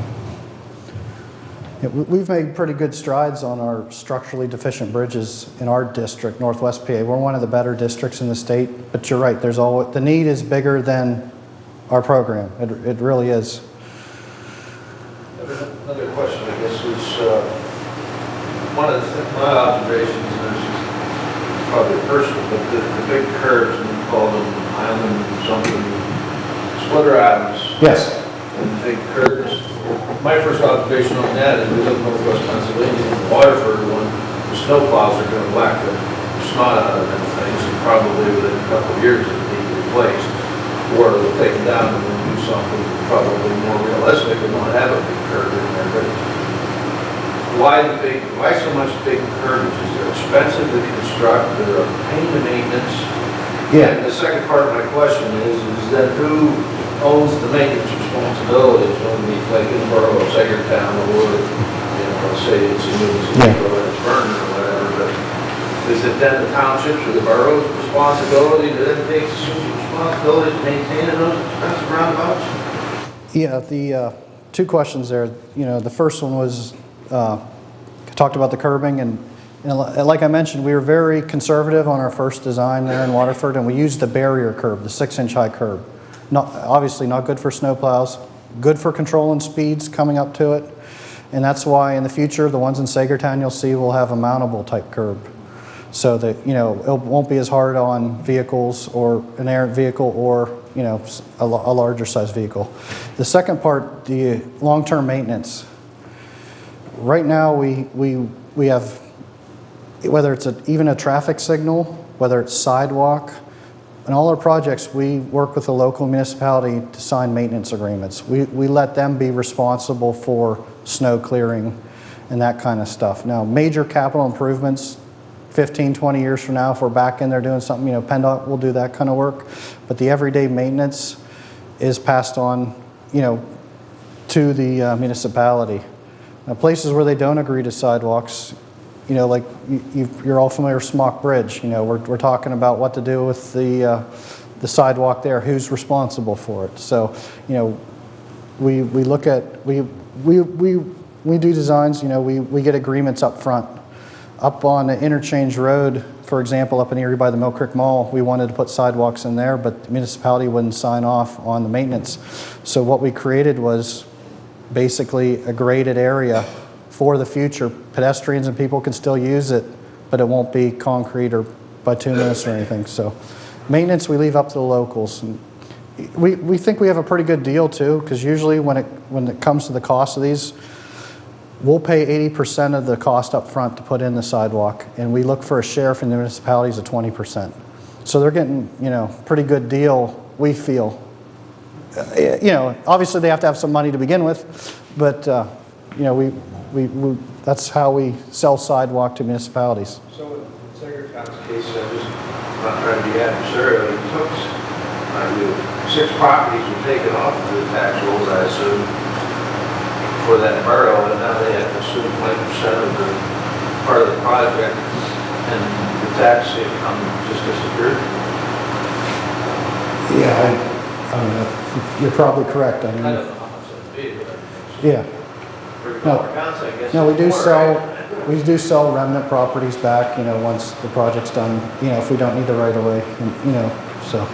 Yeah, we've made pretty good strides on our structurally deficient bridges in our district, Northwest PA. We're one of the better districts in the state, but you're right, the need is bigger than our program. It really is. Another question, I guess, was one of my observations, and this is probably personal, but the big curves, and we call them island something, splitter islands. Yes. And the big curves. my first observation on that is we live in northwest Pennsylvania, and Waterford, when the snow plows are going to whack the snot out of them things, and probably within a couple of years it'll be replaced, or they'll take them down and then do something probably more realistic and not have a big curve in there. But why so much big curvages? They're expensive to construct, they're a pain to maintenance. Yeah. And the second part of my question is then who owns the maintenance responsibilities when we, like in the borough of Sagertown, or, you know, let's say it's a new neighborhood, it's burning or whatever, but is it then the townships or the borough's responsibility to then take the responsibility to maintain those expensive roundabouts? Yeah, the two questions there. You know, the first one was talked about the curbing, and like I mentioned, we were very conservative on our first design there in Waterford, and we used the barrier curb, the 6-inch high curb. Obviously not good for snowplows, good for controlling speeds coming up to it, and that's why in the future the ones in Sagertown you'll see will have a mountable type curb, so that, you know, it won't be as hard on vehicles or an errant vehicle or, you know, a larger size vehicle. The second part, the long-term maintenance. Right now we have, whether it's even a traffic signal, whether it's sidewalk, in all our projects we work with the local municipality to sign maintenance agreements. We let them be responsible for snow clearing and that kind of stuff. Now, major capital improvements, 15, 20 years from now, if we're back in there doing something, you know, PennDOT will do that kind of work, but the everyday maintenance is passed on, you know, to the municipality. Now, places where they don't agree to sidewalks, you know, like you're all familiar with Smock Bridge. You know, we're talking about what to do with the sidewalk there. Who's responsible for it? So, you know, we look at we do designs. You know, we get agreements up front. Up on the Interchange Road, for example, up in Erie by the Mill Creek Mall, we wanted to put sidewalks in there, but the municipality wouldn't sign off on the maintenance. So what we created was basically a graded area for the future. Pedestrians and people can still use it, but it won't be concrete or bituminous or anything. So maintenance we leave up to the locals. And we think we have a pretty good deal too, because usually when it comes to the cost of these, we'll pay 80% of the cost up front to put in the sidewalk, and we look for a share from the municipalities of 20%. So they're getting, you know, pretty good deal, we feel. You know, obviously they have to have some money to begin with, but you know, we that's how we sell sidewalk to municipalities. So in Sagertown's case, I'm not trying to be adversarial, it took 6 properties were taken off of the tax rolls, I assume, for that borough, and now they have to assume 20% of the part of the project, and the tax income just disappeared. Yeah, I don't know. You're probably correct. I mean, I don't know how much that'd be, but yeah. for dollar counts, I guess. No, we do it's more, sell. right? We do sell remnant properties back. You know, once the project's done. You know, if we don't need the right of way. You know, so.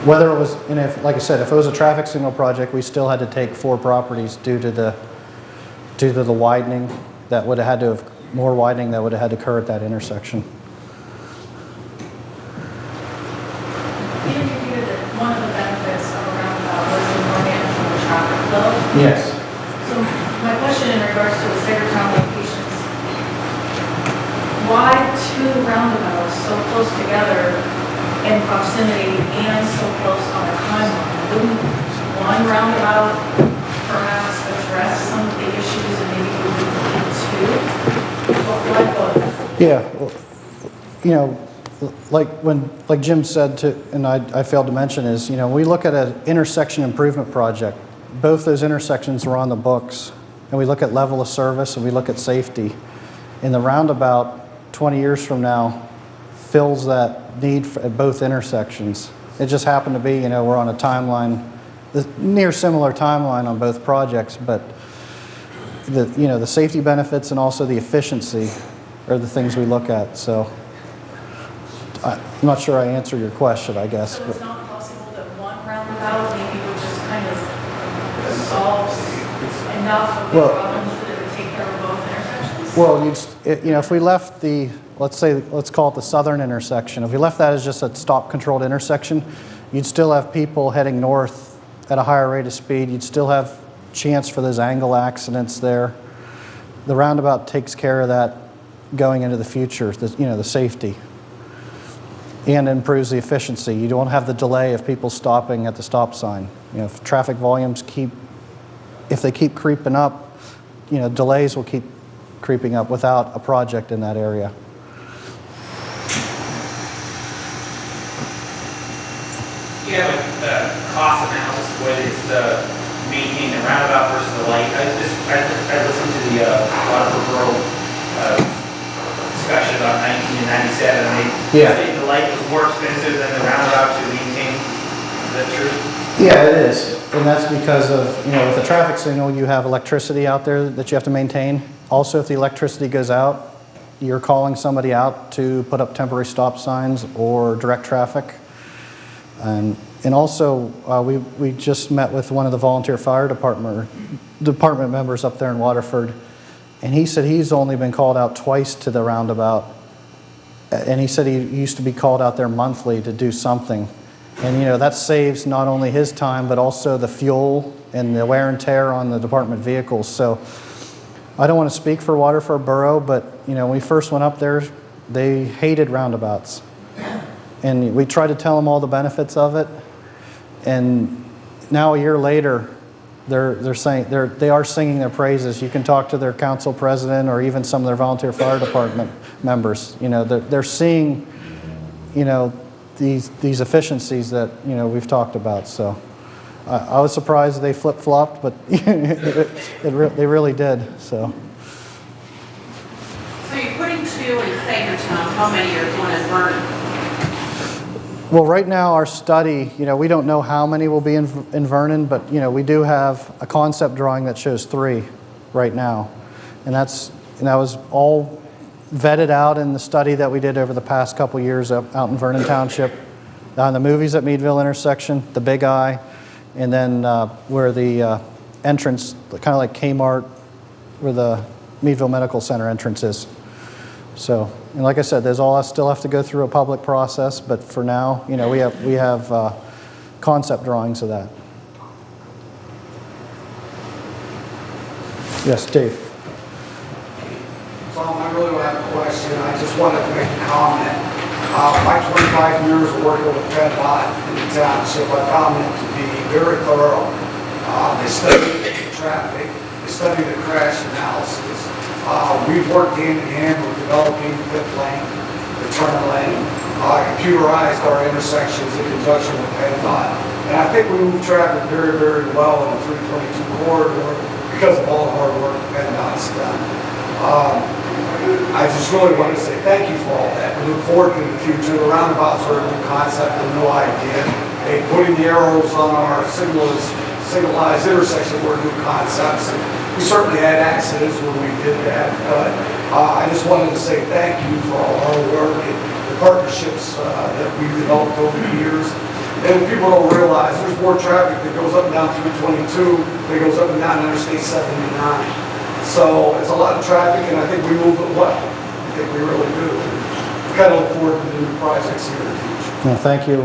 Whether it was, and if, like I said, if it was a traffic signal project, we still had to take 4 properties due to the widening that would have had to have, more widening that would have had to occur at that intersection. You indicated that one of the benefits of a roundabout was the more manageable traffic flow. Yes. So my question in regards to the Sagertown locations, why 2 roundabouts so close together in proximity and so close on a timeline? Wouldn't one roundabout perhaps address some of the issues and maybe we would need 2? Why both? Yeah. Well, you know, like Jim said, and I failed to mention is, you know, we look at an intersection improvement project. Both those intersections are on the books, and we look at level of service and we look at safety. In the roundabout, 20 years from now, fills that need at both intersections. It just happened to be, you know, we're on a timeline, near similar timeline on both projects, but the safety benefits and also the efficiency are the things we look at. So I'm not sure I answered your question, I guess. So it's not possible that one roundabout maybe would just kind of solve enough of the problems that it would take care of both intersections? Well, you know, if we left let's call it the southern intersection. If we left that as just a stop-controlled intersection, you'd still have people heading north at a higher rate of speed. You'd still have chance for those angle accidents there. The roundabout takes care of that going into the future, the safety, and improves the efficiency. You don't have the delay of people stopping at the stop sign. If traffic volumes if they keep creeping up, delays will keep creeping up without a project in that area. Do you have a cost analysis of what it is to maintain the roundabout versus the light? I listened to the Waterford Borough discussion about 1997, and they stated the light was more expensive than the roundabout to maintain. Is that true? Yeah, it is. And that's because of, with the traffic signal, you have electricity out there that you have to maintain. Also, if the electricity goes out, you're calling somebody out to put up temporary stop signs or direct traffic. And also, we just met with one of the volunteer fire department members up there in Waterford, and he said he's only been called out twice to the roundabout. And he said he used to be called out there monthly to do something. And that saves not only his time, but also the fuel and the wear and tear on the department vehicles. So I don't want to speak for Waterford Borough, but when we first went up there, they hated roundabouts. And we tried to tell them all the benefits of it. And now a year later, they are singing their praises. You can talk to their council president or even some of their volunteer fire department members. They're seeing, these efficiencies that we've talked about. So I was surprised they flip-flopped, but they really did. So you're putting 2 in Sagertown. How many are going in Vernon? Well, right now our study, we don't know how many will be in Vernon, but we do have a concept drawing that shows 3 right now, and that was all vetted out in the study that we did over the past couple years out in Vernon Township, on the movies at Meadville intersection, the Big Eye, and then where the entrance, kind of like Kmart, where the Meadville Medical Center entrance is. So, and like I said, there's all still have to go through a public process, but for now, we have concept drawings of that. Yes, Dave. Tom, I really don't have a question. I just wanted to make a comment. My 25 years of working with PennDOT in the township, I found them to be very thorough. They study the traffic, they study the crash analysis. We've worked hand in hand with developing the 5th lane, the turn lane, computerized our intersections in conjunction with PennDOT. And I think we move traffic very, very well in the 322 corridor because of all the hard work PennDOT's done. I just really want to say thank you for all that. We look forward to the future. The roundabouts are a new concept, a new idea. Hey, putting the arrows on our signalized intersection were new concepts. And we certainly had accidents when we did that. But I just wanted to say thank you for all our work and the partnerships that we've developed over the years. And people don't realize there's more traffic that goes up and down 322 that goes up and down Interstate 79. So it's a lot of traffic, and I think we move it well. I think we really do. We kind of look forward to the new projects here in the future. Well, thank you.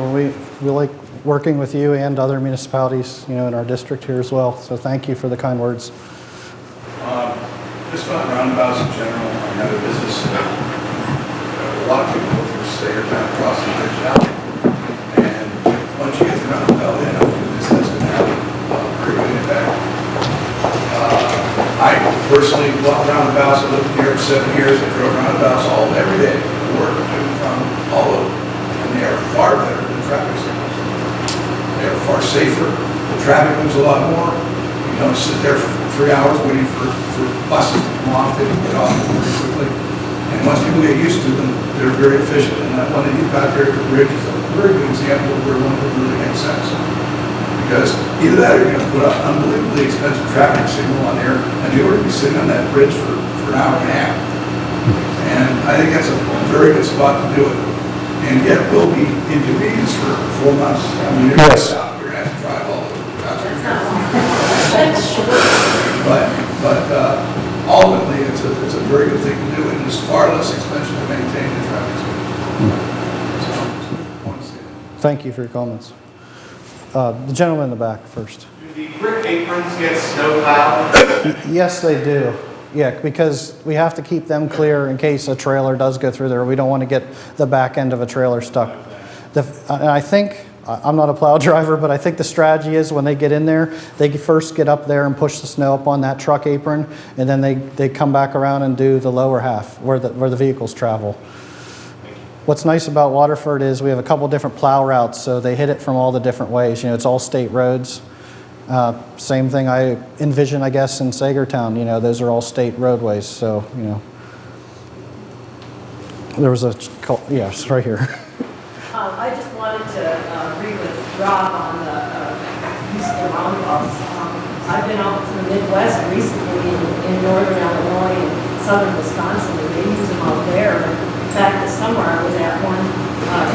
We like working with you and other municipalities, in our district here as well. So thank you for the kind words. Just about roundabouts in general, I know the business. A lot of people go through the state or down across the bridge now, and once you get the roundabout in, I think this has been having a pretty good impact. I personally bought roundabouts. I lived here for 7 years. I drove roundabouts every day to work from all over, and they are far better than traffic signals. They are far safer. The traffic moves a lot more. You don't sit there for 3 hours waiting for buses to come off. They can get off very quickly. And once people get used to them, they're very efficient. And that one that you've got there at the bridge is a very good example of where one would really make sense. Because either that or you're going to put an unbelievably expensive traffic signal on there, and you're going to be sitting on that bridge for an hour and a half. And I think that's a very good spot to do it. And yet it will be inconvenience for 4 months. I mean, you're going to have to drive all over the country. But ultimately, it's a very good thing to do, and it's far less expensive to maintain the traffic signal. So I just want to say that. Thank you for your comments. The gentleman in the back first. Do the brick aprons get snow plowed? Yes, they do. Yeah, because we have to keep them clear in case a trailer does go through there. We don't want to get the back end of a trailer stuck. And I think, I'm not a plow driver, but I think the strategy is when they get in there, they first get up there and push the snow up on that truck apron, and then they come back around and do the lower half where the vehicles travel. What's nice about Waterford is we have a couple different plow routes, so they hit it from all the different ways. You know, it's all state roads. Same thing I envision, I guess, in Sagertown. You know, those are all state roadways. So, you know, there was a, yes, right here. I just wanted to agree with Rob on the use of the roundabouts. I've been out to the Midwest recently in northern Illinois and southern Wisconsin, and they use them out there. In fact, this summer I was at one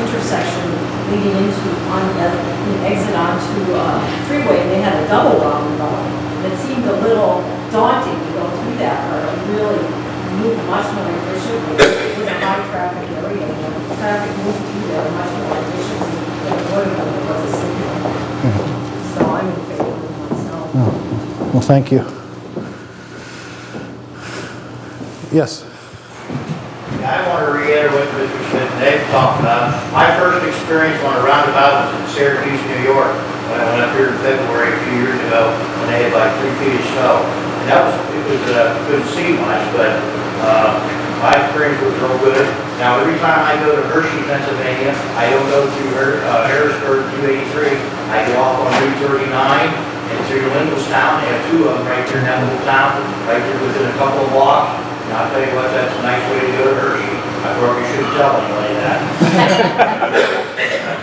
intersection leading into an exit onto freeway, and they had a double roundabout. And it seemed a little daunting to go through that, but it really moved much more efficiently. It was a high traffic area, and the traffic moved through there much more efficiently than it would have if it was a signal. So I'm in favor of it myself. Oh, well, thank you. Yes. I want to reiterate what Mr. Smith and Dave talked about. My first experience on a roundabout was in Syracuse, New York, when I went up here in February a few years ago when they had like 3 feet of snow. And that was, couldn't see much, but my experience was real good. Now, every time I go to Hershey, Pennsylvania, I don't go through Harrisburg 283. I go off on Route 39 and through Lincolnstown. They have 2 of them right there in that little town, right there within a couple of blocks. And I'll tell you what, that's a nice way to go to Hershey. I probably shouldn't tell anybody that.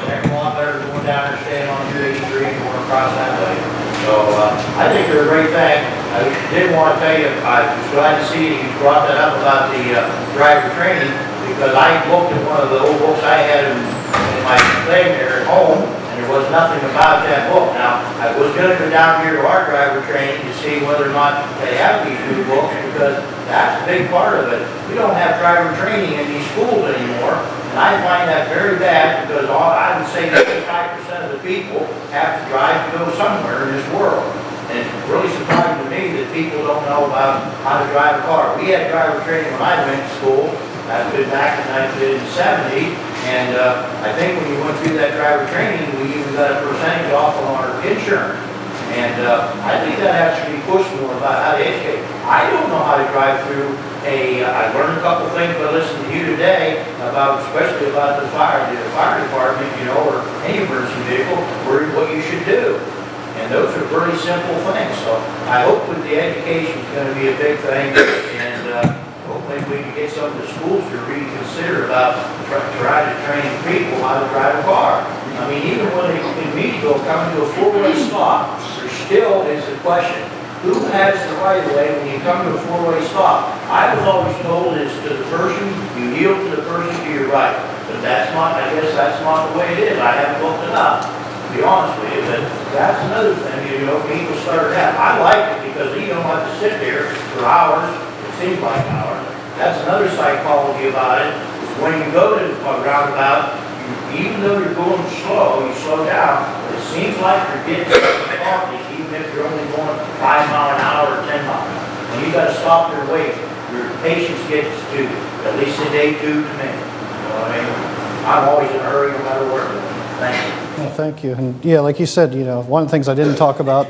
Heck, a lot better than going down there, staying on 283 and going across that way. So I think they're a great thing. I did want to tell you, I was glad to see you brought that up about the driver training, because I looked at one of the old books I had in my thing there at home, and there was nothing about that book. Now, I was going to go down here to our driver training to see whether or not they have these new books, because that's a big part of it. We don't have driver training in these schools anymore, and I find that very bad, because I would say 95% of the people have to drive to go somewhere in this world. And it's really surprising to me that people don't know about how to drive a car. We had driver training when I went to school. That's been back in 1970, and I think when you went through that driver training, we even got a percentage off on our insurance. And I think that has to be pushed more about how to educate. I don't know how to drive through I learned a couple things by listening to you today about, especially about the fire department, you know, or any emergency vehicle, what you should do. And those are pretty simple things. So I hope that the education is going to be a big thing, and hopefully we can get some of the schools to reconsider about trying to train people how to drive a car. I mean, even when they in Meadville come to a 4-way stop, there still is a question. Who has the right of way when you come to a 4-way stop? I was always told it's to the person, you yield to the person to your right. But that's not, I guess that's not the way it is. I haven't looked it up, to be honest with you. But that's another thing, you know, people start that. I like it because you don't have to sit there for hours. It seems like hours. That's another psychology about it. Is when you go to a roundabout, even though you're going slow, you slow down, but it seems like you're getting accomplished, even if you're only going 5 miles an hour or 10 miles. And you got to stop your wait. Your patience gets to at least a day 2 to me. You know what I mean? I'm always in a hurry no matter where. Thank you. Well, thank you. And yeah, like you said, you know, one of the things I didn't talk about,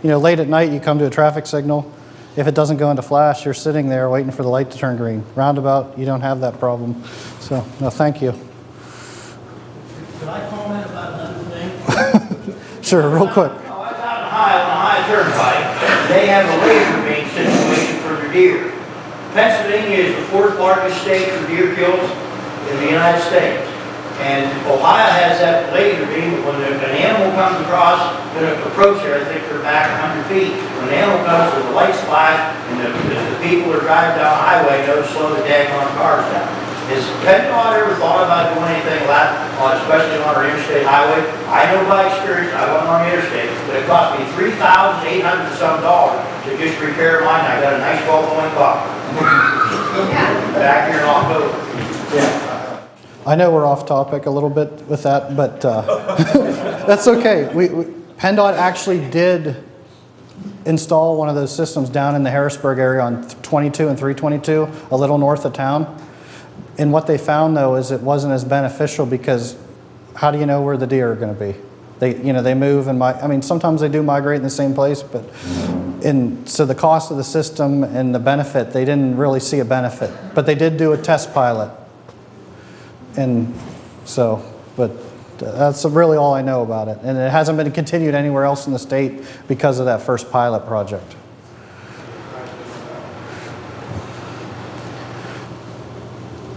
you know, late at night you come to a traffic signal. If it doesn't go into flash, you're sitting there waiting for the light to turn green. Roundabout, you don't have that problem. So, no, thank you. Can I comment about another thing? Sure, real quick. On the high turnpike, they have a laser beam situation for the deer. Pennsylvania is the 4th largest state for deer kills in the United States. And Ohio has that laser beam. When an animal comes across, going to approach there, I think they're back 100 feet. When an animal comes, the lights flash, and the people that are driving down the highway know to slow the daggone cars down. Has PennDOT ever thought about doing anything like that, especially on our interstate highway? I know by experience, I wasn't on the interstate, but it cost me $3,800 some to just repair mine. I got a nice 12-point car. Back here in October. Yeah. I know we're off topic a little bit with that, but That's okay. PennDOT actually did install one of those systems down in the Harrisburg area on 22 and 322, a little north of town. And what they found though is it wasn't as beneficial because how do you know where the deer are going to be? They move and sometimes they do migrate in the same place, but so the cost of the system and the benefit, they didn't really see a benefit. But they did do a test pilot. And so, but that's really all I know about it. And it hasn't been continued anywhere else in the state because of that first pilot project.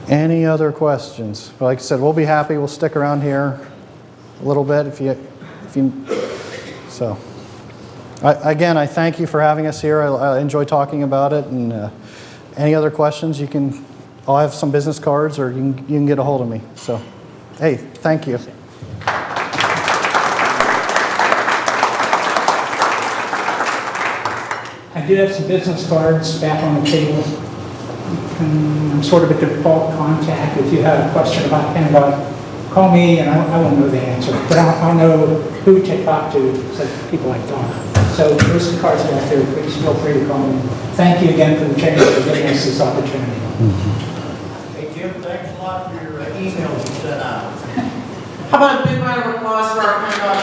Any other questions? Like I said, we'll be happy. We'll stick around here a little bit if you so. Again, I thank you for having us here. I enjoy talking about it. And any other questions, I'll have some business cards or you can get a hold of me. So, hey, thank you. I do have some business cards back on the table. I'm sort of a default contact. If you have a question about PennDOT, call me and I won't know the answer. But I know who to talk to, so people like Tom. So there's some cards back there. Please feel free to call me. Thank you again for the chamber for giving us this opportunity. Hey, Jim, thanks a lot for your emails you sent out. How about a big round of applause for our PennDOT?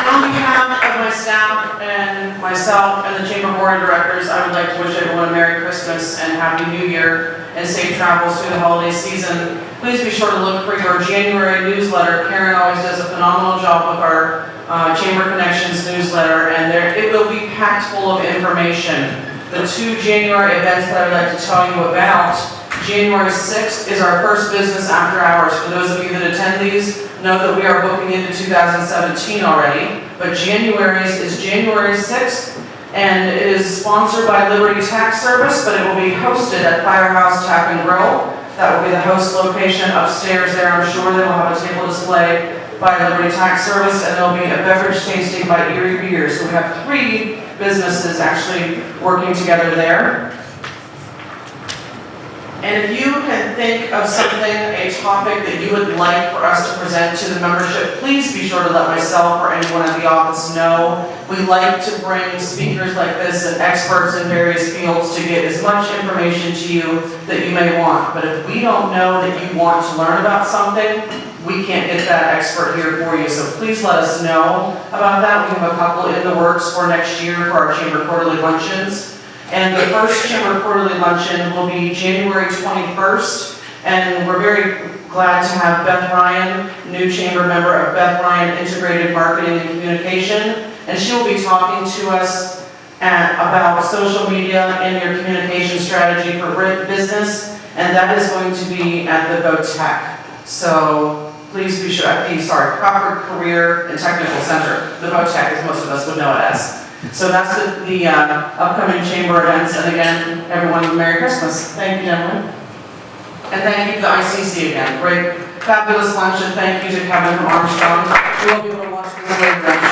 On behalf of my staff and myself and the Chamber Board of Directors, I would like to wish everyone a Merry Christmas and Happy New Year and safe travels through the holiday season. Please be sure to look for your January newsletter. Karen always does a phenomenal job with our Chamber Connections newsletter, and it will be packed full of information. The 2 January events that I'd like to tell you about. January 6th is our first business after hours. For those of you that attend these, know that we are booking into 2017 already, but January's is January 6th, and it is sponsored by Liberty Tax Service, but it will be hosted at Firehouse Tap and Grill. That will be the host location upstairs there. I'm sure they will have a table display by Liberty Tax Service, and there will be a beverage tasting by Erie Beer. So we have 3 businesses actually working together there. And if you can think of something, a topic that you would like for us to present to the membership, please be sure to let myself or anyone at the office know. We like to bring speakers like this and experts in various fields to get as much information to you that you may want. But if we don't know that you want to learn about something, we can't get that expert here for you. So please let us know about that. We have a couple in the works for next year for our Chamber Quarterly Luncheons. And the first Chamber Quarterly Luncheon will be January 21st, and we're very glad to have Beth Ryan, new Chamber member of Beth Ryan Integrated Marketing and Communication, and she will be talking to us about social media and your communication strategy for business, and that is going to be at the VOTEC. So please be sure, Crawford Career and Technical Center, the VOTEC as most of us would know it as. So that's the upcoming Chamber events, and again, everyone, Merry Christmas. Thank you, gentlemen. And thank you to the ICC again. Great, fabulous lunch, and thank you to Kevin from Armstrong. We will be able to watch this later.